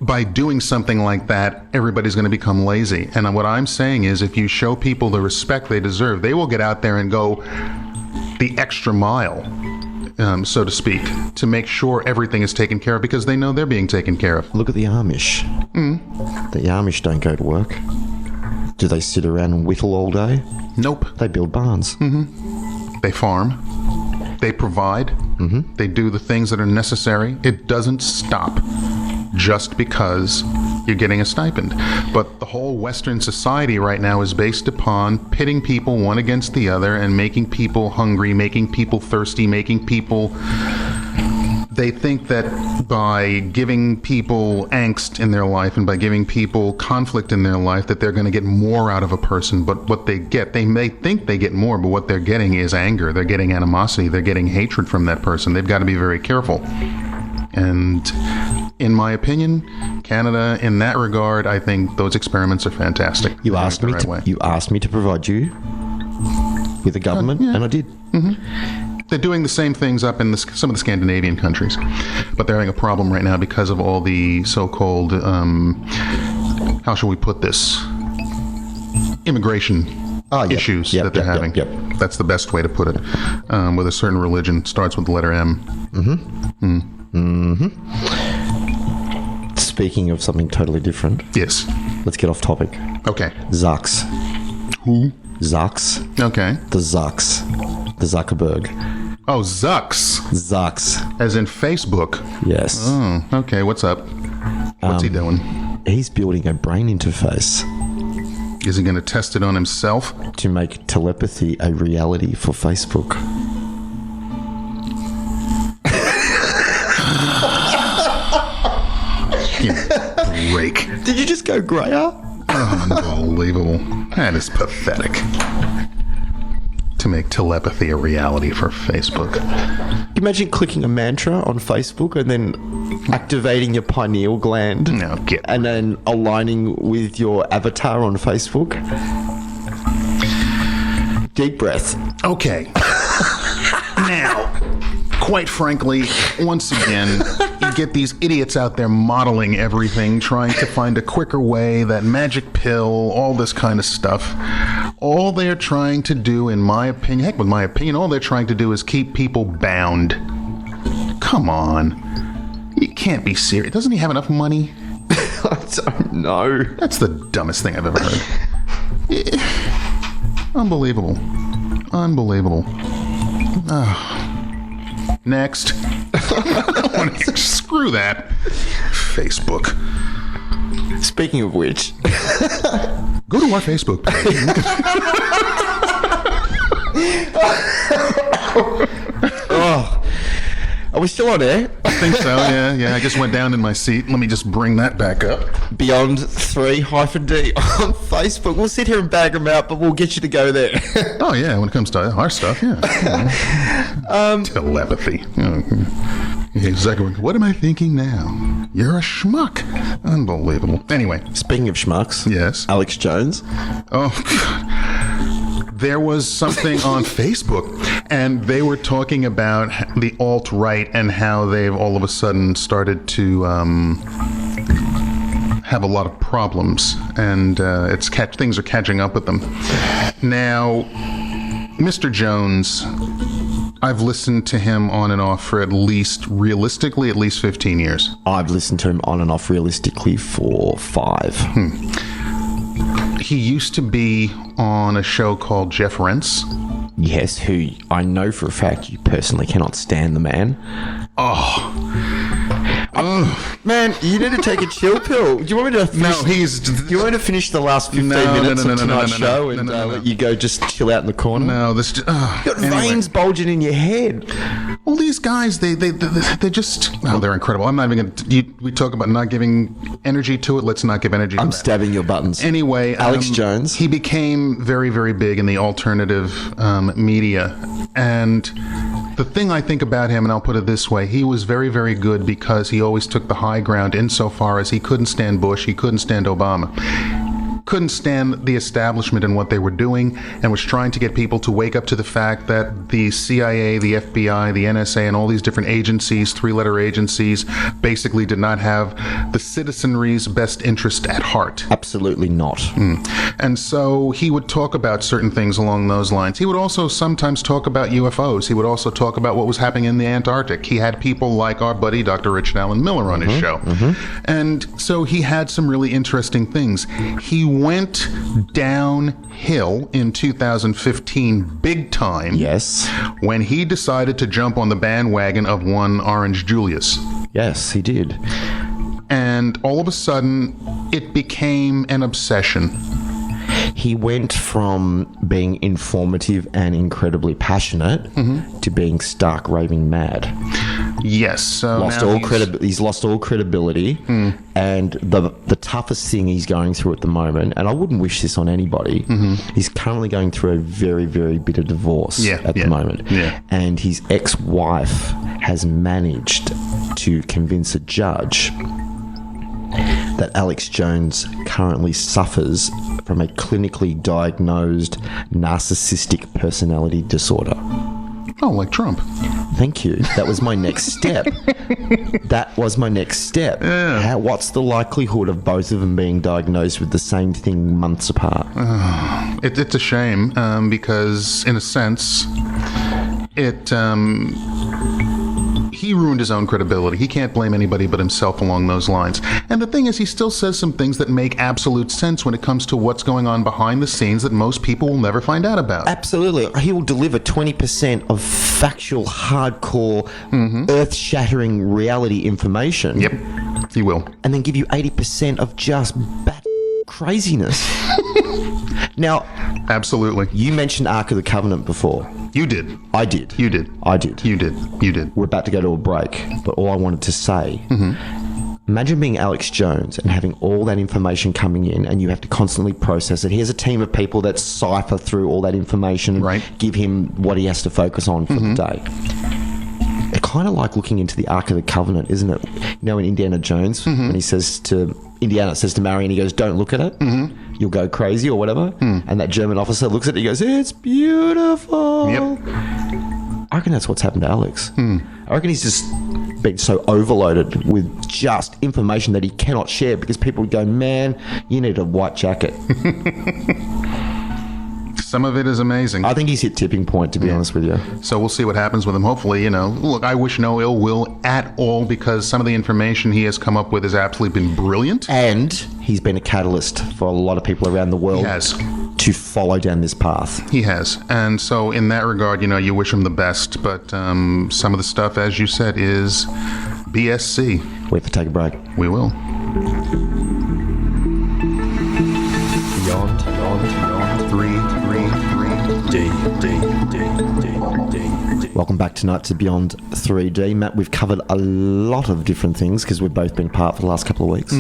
by doing something like that, everybody's going to become lazy. And what I'm saying is, if you show people the respect they deserve, they will get out there and go the extra mile, so to speak, to make sure everything is taken care of because they know they're being taken care of. Look at the Amish. The Amish don't go to work. Do they sit around and whittle all day? Nope. They build barns. They farm. They provide. They do the things that are necessary. It doesn't stop just because you're getting a stipend. But the whole Western society right now is based upon pitting people one against the other and making people hungry, making people thirsty, making people... They think that by giving people angst in their life and by giving people conflict in their life that they're going to get more out of a person. But what they get, they may think they get more, but what they're getting is anger. They're getting animosity. They're getting hatred from that person. They've got to be very careful. And in my opinion, Canada, in that regard, I think those experiments are fantastic. You asked me to provide you with a government, and I did. They're doing the same things up in some of the Scandinavian countries, but they're having a problem right now because of all the so-called, how shall we put this, immigration issues that they're having. That's the best way to put it. With a certain religion, starts with the letter M. Speaking of something totally different. Yes. Let's get off topic. Okay. Zucks. Who? Zucks. Okay. The Zucks. The Zuckerberg. Oh, Zucks. Zucks. As in Facebook. Yes. Oh, okay. What's up? What's he doing? He's building a brain interface. Is he going to test it on himself? To make telepathy a reality for Facebook. Break. Did you just go grayer? Unbelievable. That is pathetic. To make telepathy a reality for Facebook. Imagine clicking a mantra on Facebook and then activating your pineal gland. No, and then aligning with your avatar on Facebook. Deep breath. Okay. Now, quite frankly, once again, you get these idiots out there modeling everything, trying to find a quicker way, that magic pill, all this kind of stuff. All they're trying to do, in my opinion, heck with my opinion, all they're trying to do is keep people bound. Come on. You can't be serious. Doesn't he have enough money? I don't know. That's the dumbest thing I've ever heard. Unbelievable. Unbelievable. Next. Screw that. Facebook. Speaking of which... Go to our Facebook page. Are we still on air? I think so, yeah. I just went down in my seat. Let me just bring that back up. Beyond 3-D on Facebook. We'll sit here and bag them out, but we'll get you to go there. Oh, yeah, when it comes to our stuff, yeah. Telepathy. Exactly. What am I thinking now? You're a schmuck. Unbelievable. Anyway. Speaking of schmucks. Yes. Alex Jones. Oh, God. There was something on Facebook, and they were talking about the alt-right and how they've all of a sudden started to have a lot of problems, and things are catching up with them. Now, Mr. Jones, I've listened to him on and off for realistically, at least 15 years. I've listened to him on and off realistically for 5. He used to be on a show called Jeff Rentz. Yes, who I know for a fact you personally cannot stand the man. Man, you need to take a chill pill. Do you want me to finish, Do you want me to finish the last 15 minutes of tonight's show and let you go just chill out in the corner? No, this... You've got veins bulging in your head. Well, these guys, they're just... Oh, they're incredible. I'm not even going to... We talk about not giving energy to it. Let's not give energy to I'm that. stabbing your buttons. Anyway... Alex Jones. He became very, very big in the alternative media. And... the thing I think about him, and I'll put it this way, he was very, very good because he always took the high ground insofar as he couldn't stand Bush, he couldn't stand Obama. couldn't stand the establishment and what they were doing, and was trying to get people to wake up to the fact that the CIA, the FBI, the NSA, and all these different agencies, three-letter agencies, basically did not have the citizenry's best interest at heart. Absolutely not. And so he would talk about certain things along those lines. He would also sometimes talk about UFOs. He would also talk about what was happening in the Antarctic. He had people like our buddy Dr. Richard Allen Miller on his show. And so he had some really interesting things. He went downhill in 2015 big time. Yes. When he decided to jump on the bandwagon of one Orange Julius. Yes, he did. And all of a sudden, it became an obsession. He went from being informative and incredibly passionate to being stark raving mad. Yes. So He's lost all credibility, and the toughest thing he's going through at the moment, and I wouldn't wish this on anybody, he's currently going through a very, very bitter divorce at the moment. Yeah. And his ex-wife has managed to convince a judge that Alex Jones currently suffers from a clinically diagnosed narcissistic personality disorder. Oh, like Trump. Thank you. That was my next step. Yeah. What's the likelihood of both of them being diagnosed with the same thing months apart? It's a shame because, in a sense, he ruined his own credibility. He can't blame anybody but himself along those lines. And the thing is, he still says some things that make absolute sense when it comes to what's going on behind the scenes that most people will never find out about. Absolutely. He will deliver 20% of factual, hardcore, earth-shattering reality information. Yep, he will. And then give you 80% of just bat craziness. Now, absolutely. You mentioned Ark of the Covenant before. You did. I did. You did. I did. You did. You did. We're about to go to a break, but all I wanted to say, imagine being Alex Jones and having all that information coming in, and you have to constantly process it. Here's a team of people that cipher through all that information and give him what he has to focus on for the day. It's kind of like looking into the Ark of the Covenant, isn't it? You know, in Indiana Jones, when he says to Indiana says to Marion, he goes, "Don't look at it. You'll go crazy," or whatever. And that German officer looks at it, he goes, "It's beautiful." Yep. I reckon that's what's happened to Alex. I reckon he's just been so overloaded with just information that he cannot share because people would go, "Man, you need a white jacket." Some of it is amazing. I think he's hit tipping point, to be honest with you. So we'll see what happens with him. Hopefully, look, I wish no ill will at all because some of the information he has come up with has absolutely been brilliant. And he's been a catalyst for a lot of people around the world to follow down this path. He has. And so in that regard, you wish him the best. But some of the stuff, as you said, is BSC. We have to take a break. We will. Beyond 3. Welcome back tonight to Beyond 3D. Matt, we've covered a lot of different things because we've both been apart for the last couple of weeks.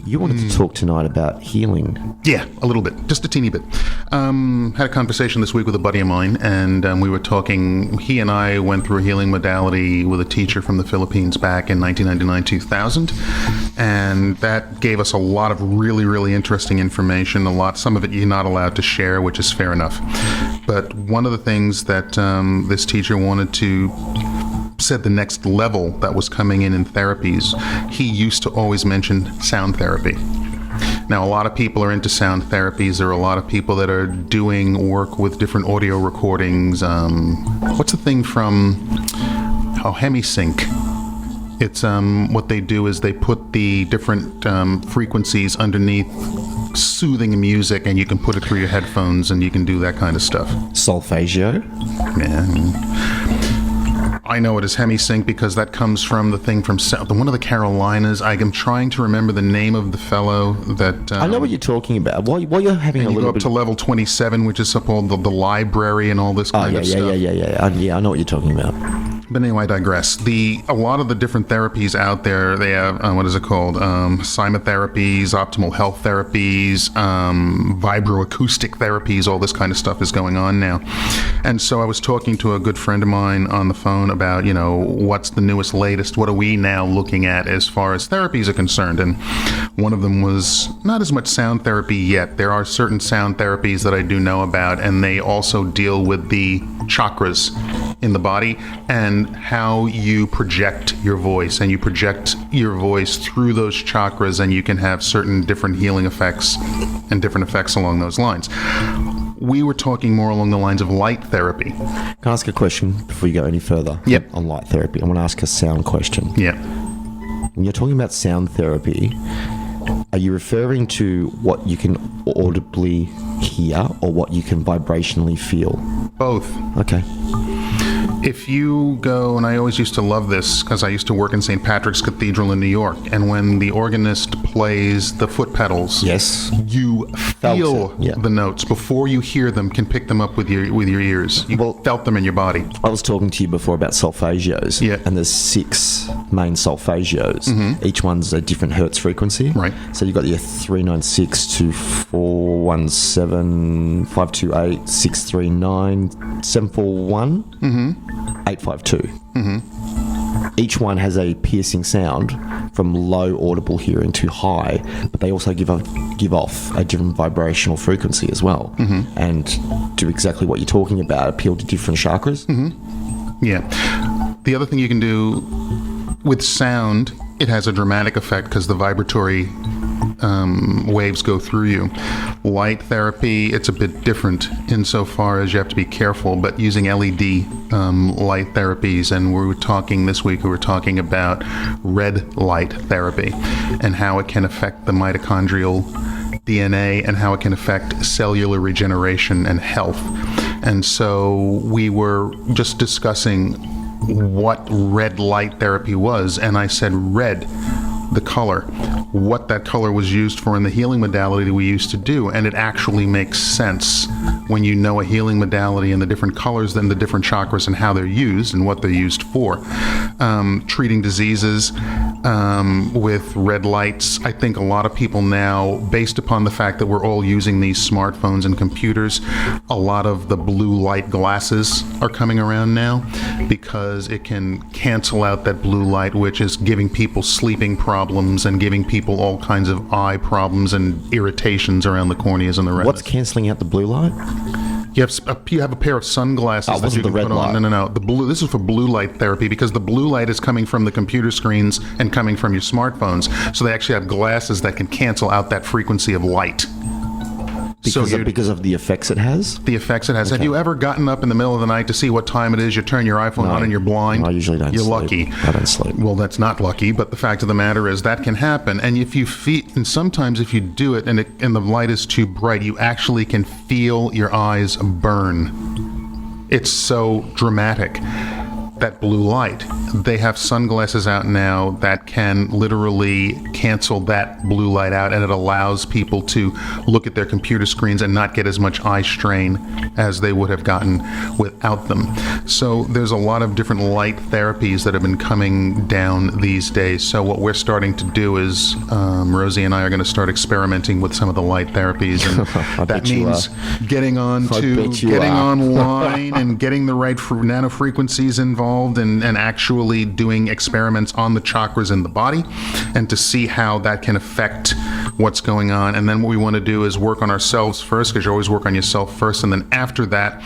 You wanted to talk tonight about healing. Yeah, a little bit. Just a teeny bit. Had a conversation this week with a buddy of mine, and we were talking. He and I went through a healing modality with a teacher from the Philippines back in 1999-2000, and that gave us a lot of really, really interesting information. Some of it you're not allowed to share, which is fair enough. But one of the things that this teacher wanted to said the next level that was coming in therapies, he used to always mention sound therapy. Now, a lot of people are into sound therapies. There are a lot of people that are doing work with different audio recordings. What's the thing from HemiSync? It's what they do is they put the different frequencies underneath soothing music, and you can put it through your headphones, and you can do that kind of stuff. Solfeggio? Yeah. I know it as HemiSync because that comes from the thing from one of the Carolinas. I am trying to remember the name of the fellow that... I know what you're talking about. While you're having a little bit... You go up to level 27, which is called the library and all this kind of stuff. Yeah, I know what you're talking about. But anyway, I digress. A lot of the different therapies out there, they have, what is it called? Cymotherapies, optimal health therapies, vibroacoustic therapies, all this kind of stuff is going on now. And so I was talking to a good friend of mine on the phone about, what's the newest, latest, what are we now looking at as far as therapies are concerned? And one of them was not as much sound therapy yet. There are certain sound therapies that I do know about, and they also deal with the chakras in the body and how you project your voice, and you project your voice through those chakras, and you can have certain different healing effects and different effects along those lines. We were talking more along the lines of light therapy. Can I ask a question before you go any further? Yep. On light therapy. I want to ask a sound question. Yeah. When you're talking about sound therapy, are you referring to what you can audibly hear or what you can vibrationally feel? Both. Okay. If you go, and I always used to love this because I used to work in St. Patrick's Cathedral in New York, and when the organist plays the foot pedals, Yes. you feel the notes before you hear them, can pick them up with your ears. You felt them in your body. I was talking to you before about solfeggios. Yeah. And there's 6 main solfeggios. Mm-hmm. Each one's a different hertz frequency. Right. So you've got your 396 to 417, 528, 639, 741, 852. Mm-hmm. Each one has a piercing sound from low audible hearing to high, but they also give off a different vibrational frequency as well, and do exactly what you're talking about, appeal to different chakras. Yeah. The other thing you can do with sound, it has a dramatic effect because the vibratory waves go through you. Light therapy, it's a bit different insofar as you have to be careful, but using LED light therapies, and this week we were talking about red light therapy and how it can affect the mitochondrial DNA and how it can affect cellular regeneration and health. And so we were just discussing what red light therapy was, and I said red, the color, what that color was used for in the healing modality we used to do, and it actually makes sense when you know a healing modality and the different colors and the different chakras and how they're used and what they're used for. Treating diseases with red lights, I think a lot of people now, based upon the fact that we're all using these smartphones and computers, a lot of the blue light glasses are coming around now because it can cancel out that blue light, which is giving people sleeping problems and giving people all kinds of eye problems and irritations around the corneas and the retinas. What's cancelling out the blue light? You have a pair of sunglasses that you can put on. No. The blue. This is for blue light therapy because the blue light is coming from the computer screens and coming from your smartphones. So they actually have glasses that can cancel out that frequency of light. Because of the effects it has? The effects it has. Okay. Have you ever gotten up in the middle of the night to see what time it is? You turn your iPhone on and you're blind? I usually don't You're sleep. lucky. I don't sleep. Well, that's not lucky, but the fact of the matter is that can happen. And and sometimes if you do it and the light is too bright, you actually can feel your eyes burn. It's so dramatic. That blue light. They have sunglasses out now that can literally cancel that blue light out, and it allows people to look at their computer screens and not get as much eye strain as they would have gotten without them. So there's a lot of different light therapies that have been coming down these days. So what we're starting to do is Rosie and I are going to start experimenting with some of the light therapies, and that means getting online and getting the right nano frequencies involved. And actually doing experiments on the chakras in the body and to see how that can affect what's going on. And then what we want to do is work on ourselves first, because you always work on yourself first, and then after that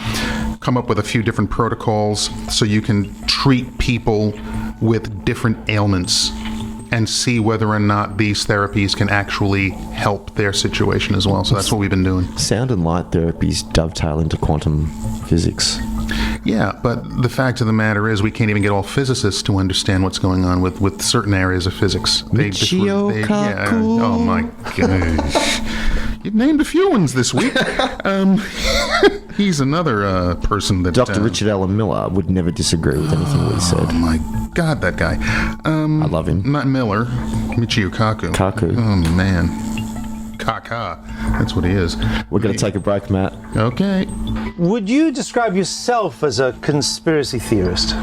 come up with a few different protocols so you can treat people with different ailments and see whether or not these therapies can actually help their situation as well. So that's what we've been doing. Sound and light therapies dovetail into quantum physics. Yeah, but the fact of the matter is we can't even get all physicists to understand what's going on with certain areas of physics. Oh my gosh. You've named a few ones this week. He's another person that... Dr. Richard Allen Miller would never disagree with anything we said. Oh my God, that guy. I love him. Not Miller. Michio Kaku. Oh man. Kaka. That's what he is. We're going to take a break, Matt. Okay. Would you describe yourself as a conspiracy theorist?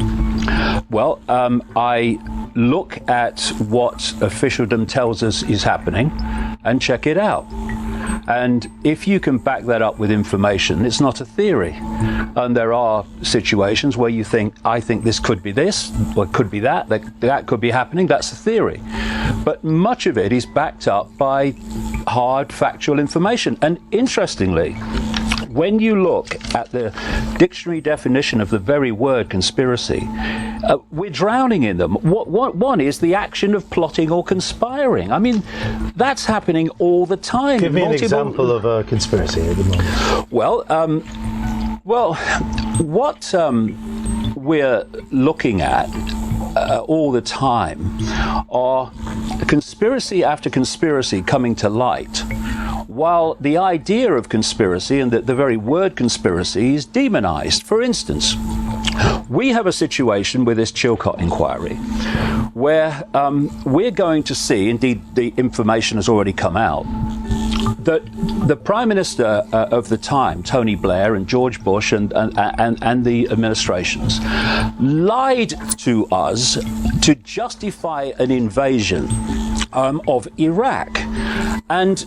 Well, I look at what officialdom tells us is happening and check it out. And if you can back that up with information, it's not a theory. And there are situations where you think, I think this could be this, or it could be that could be happening. That's a theory. But much of it is backed up by hard factual information. And interestingly, when you look at the dictionary definition of the very word conspiracy, we're drowning in them. One is the action of plotting or conspiring. I mean, that's happening all the time. Give me an example of a conspiracy at the moment. Well, what we're looking at all the time are conspiracy after conspiracy coming to light, while the idea of conspiracy and the very word conspiracy is demonized. For instance, we have a situation with this Chilcot inquiry where we're going to see, indeed the information has already come out, that the Prime Minister of the time, Tony Blair and George Bush and the administrations, lied to us to justify an invasion of Iraq. And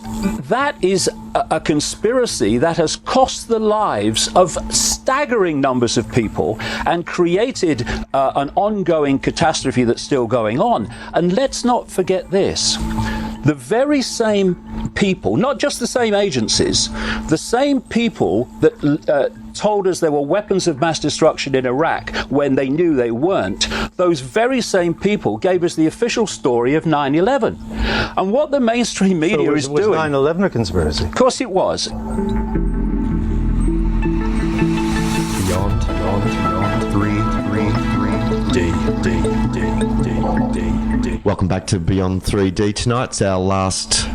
that is a conspiracy that has cost the lives of staggering numbers of people and created an ongoing catastrophe that's still going on. And let's not forget this. The very same people, not just the same agencies, the same people that told us there were weapons of mass destruction in Iraq when they knew they weren't, those very same people gave us the official story of 9/11. And what the mainstream media is doing... Was 9/11 a conspiracy? Of course it was. Beyond 3D. Welcome back to Beyond 3D. Tonight's our last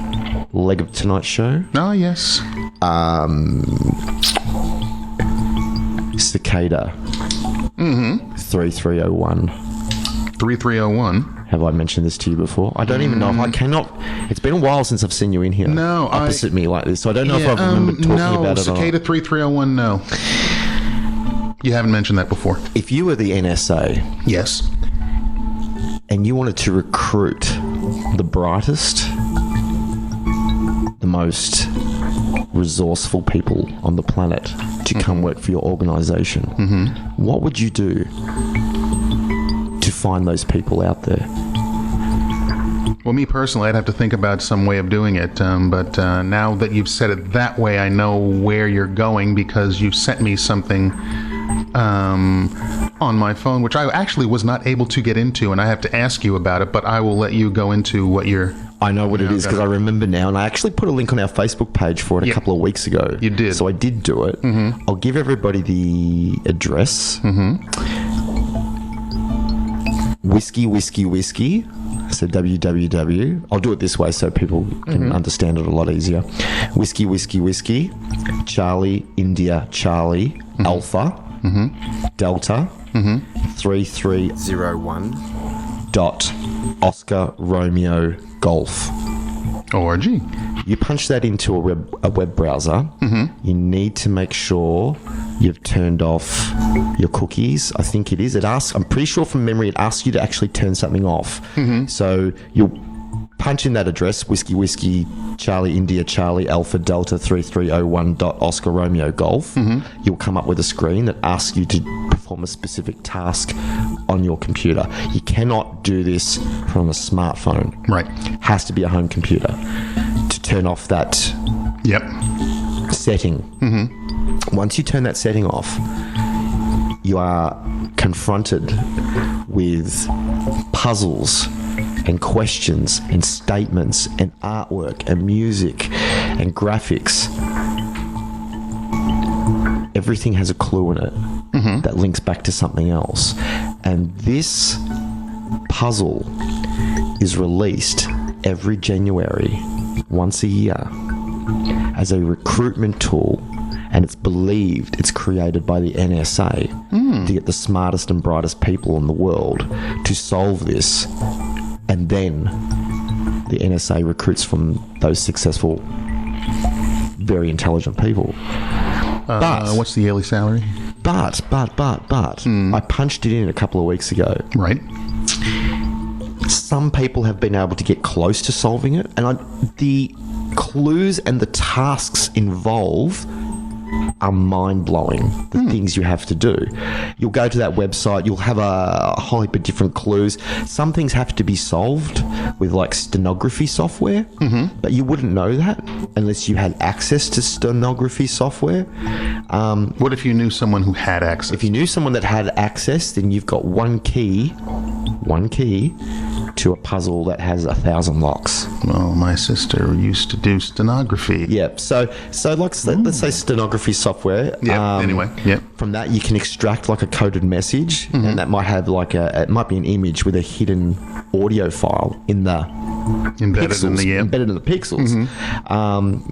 leg of tonight's show. Oh, yes. Cicada. 3301. 3301. Have I mentioned this to you before? I don't even know if I cannot. It's been a while since I've seen you in here. No, opposite me like this. So I don't know if I've remembered talking about it or not. Cicada 3301, no. You haven't mentioned that before. If you were the NSA... Yes. And you wanted to recruit the brightest, the most resourceful people on the planet to come work for your organization, what would you do to find those people out there? Well, me personally, I'd have to think about some way of doing it. But now that you've said it that way, I know where you're going because you've sent me something on my phone, which I actually was not able to get into, and I have to ask you about it, but I will let you go into what you're... I know what it is because I remember now, and I actually put a link on our Facebook page for it a couple of weeks ago. You did. So I did do it. I'll give everybody the address. Whiskey. So www. I'll do it this way so people can understand it a lot easier. Whiskey. Charlie, India, Charlie, Alpha, Delta, 3301. Dot Oscar Romeo Golf. ORG. You punch that into a web browser. You need to make sure you've turned off your cookies. I think it is. I'm pretty sure from memory it asks you to actually turn something off. So you'll punch in that address, Whiskey, Charlie, India, Charlie, Alpha, Delta, 3301. Oscar Romeo Golf. You'll come up with a screen that asks you to perform a specific task on your computer. You cannot do this from a smartphone. Right. Has to be a home computer to turn off that setting. Once you turn that setting off, you are confronted with puzzles and questions and statements and artwork and music and graphics. Everything has a clue in it that links back to something else. And this puzzle is released every January, once a year, as a recruitment tool. And it's believed it's created by the NSA to get the smartest and brightest people in the world to solve this. And then the NSA recruits from those successful, very intelligent people. What's the yearly salary? But I punched it in a couple of weeks ago. Right. Some people have been able to get close to solving it, and the clues and the tasks involved are mind-blowing, the things you have to do. You'll go to that website, you'll have a whole heap of different clues. Some things have to be solved with like stenography software, but you wouldn't know that unless you had access to stenography software. What if you knew someone who had access? If you knew someone that had access, then you've got one key to a puzzle that has 1,000 locks. Well, my sister used to do stenography. Yeah, so like let's say stenography software. Yeah. Anyway. Yeah. From that, you can extract like a coded message, and that might have like it might be an image with a hidden audio file in the Embedded pixels, in the embedded in the pixels.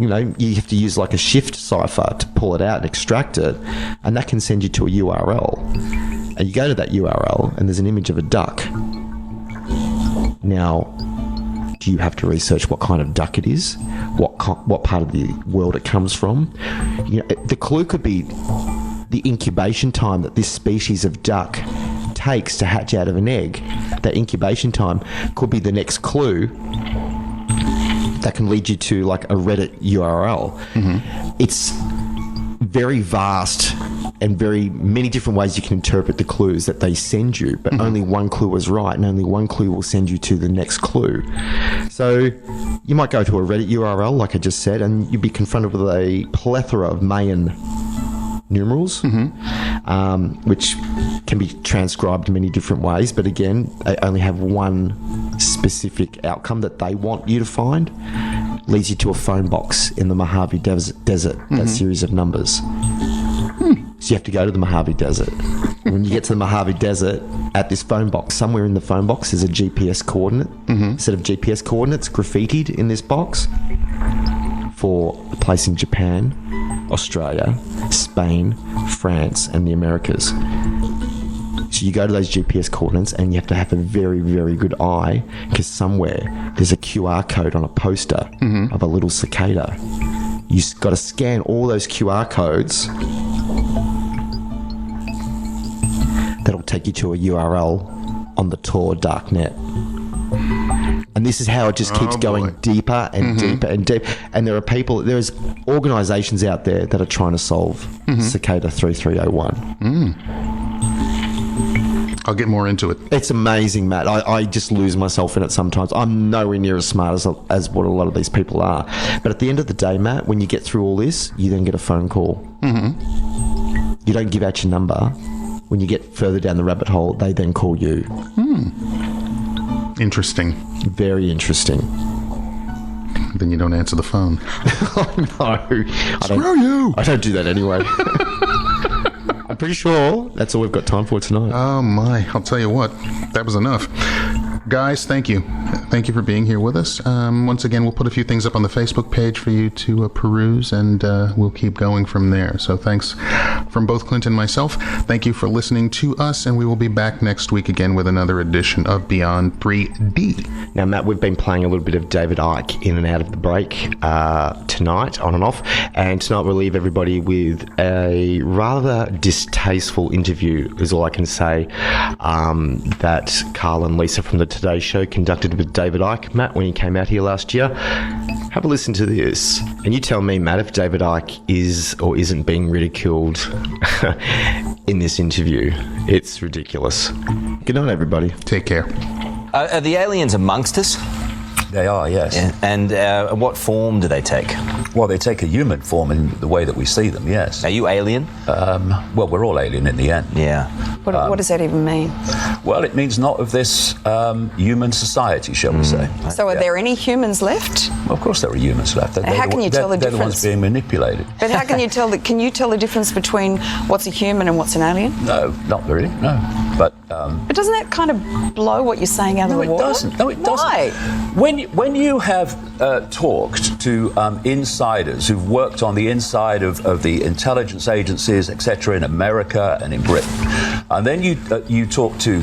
You know, you have to use like a shift cipher to pull it out and extract it, and that can send you to a URL. And you go to that URL, and there's an image of a duck. Now, do you have to research what kind of duck it is? What part of the world it comes from? You know, the clue could be the incubation time that this species of duck takes to hatch out of an egg. That incubation time could be the next clue that can lead you to like a Reddit URL. It's very vast and very many different ways you can interpret the clues that they send you, but only one clue is right, and only one clue will send you to the next clue. So you might go to a Reddit URL, like I just said, and you'd be confronted with a plethora of Mayan numerals, which can be transcribed many different ways, but again, they only have one specific outcome that they want you to find. Leads you to a phone box in the Mojave Desert, that series of numbers. So you have to go to the Mojave Desert. When you get to the Mojave Desert, at this phone box, somewhere in the phone box is a GPS coordinate, set of GPS coordinates graffitied in this box for a place in Japan, Australia, Spain, France, and the Americas. So you go to those GPS coordinates, and you have to have a very, very good eye, because somewhere there's a QR code on a poster of a little cicada. You've got to scan all those QR codes. That'll take you to a URL on the Tor darknet. And this is how it just keeps going deeper and deeper and deeper. And there's organisations out there that are trying to solve Cicada 3301. I'll get more into it. It's amazing, Matt. I just lose myself in it sometimes. I'm nowhere near as smart as what a lot of these people are. But at the end of the day, Matt, when you get through all this, you then get a phone call. You don't give out your number. When you get further down the rabbit hole, they then call you. Interesting. Very interesting. Then you don't answer the phone. No. Screw you! I don't do that anyway. I'm pretty sure that's all we've got time for tonight. Oh my, I'll tell you what, that was enough. Guys, thank you. Thank you for being here with us. Once again, we'll put a few things up on the Facebook page for you to peruse, and we'll keep going from there. So thanks from both Clint and myself. Thank you for listening to us, and we will be back next week again with another edition of Beyond 3D. Now, Matt, we've been playing a little bit of David Icke in and out of the break tonight, on and off, and tonight we'll leave everybody with a rather distasteful interview, is all I can say, that Carl and Lisa from the Today Show conducted with David Icke, Matt, when he came out here last year. Have a listen to this, and you tell me, Matt, if David Icke is or isn't being ridiculed in this interview. It's ridiculous. Good night, everybody. Take care. Are the aliens amongst us? They are, yes. Yeah. And what form do they take? Well, they take a human form in the way that we see them, yes. Are you alien? Well, we're all alien in the end. Yeah. What does that even mean? Well, it means not of this human society, shall we say. So are there any humans left? Well, of course there are humans left. How can you tell the They're the ones difference? being manipulated. But how can you tell can you tell the difference between what's a human and what's an alien? No, not really, no. But But doesn't that kind of blow what you're saying out of the water? No, it doesn't. Why? When you have talked to insiders who've worked on the inside of the intelligence agencies, etc., in America and in Britain, and then you talk to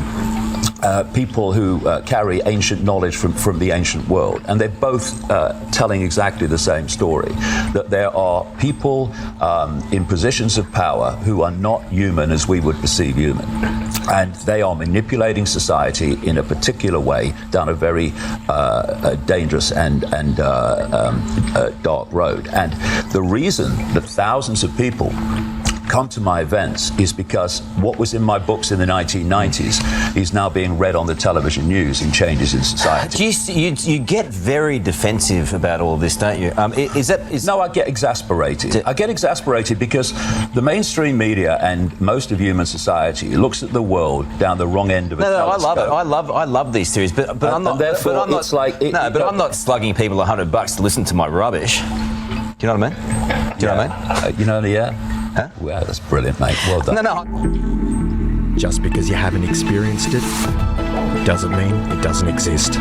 people who carry ancient knowledge from the ancient world, and they're both telling exactly the same story, that there are people in positions of power who are not human as we would perceive human, and they are manipulating society in a particular way down a very dangerous and dark road. And the reason that thousands of people come to my events is because what was in my books in the 1990s is now being read on the television news in changes in society. You get very defensive about all of this, don't you? No, I get exasperated. I get exasperated because the mainstream media and most of human society looks at the world down the wrong end of a telescope. I love it. I love these theories, but I'm not. Therefore, but I'm not. it's like but I'm not slugging people $100 to listen to my rubbish. Do you know what I mean? Do you know what I mean? Huh? Wow, that's brilliant, mate. Well done. No. Just because you haven't experienced it doesn't mean it doesn't exist.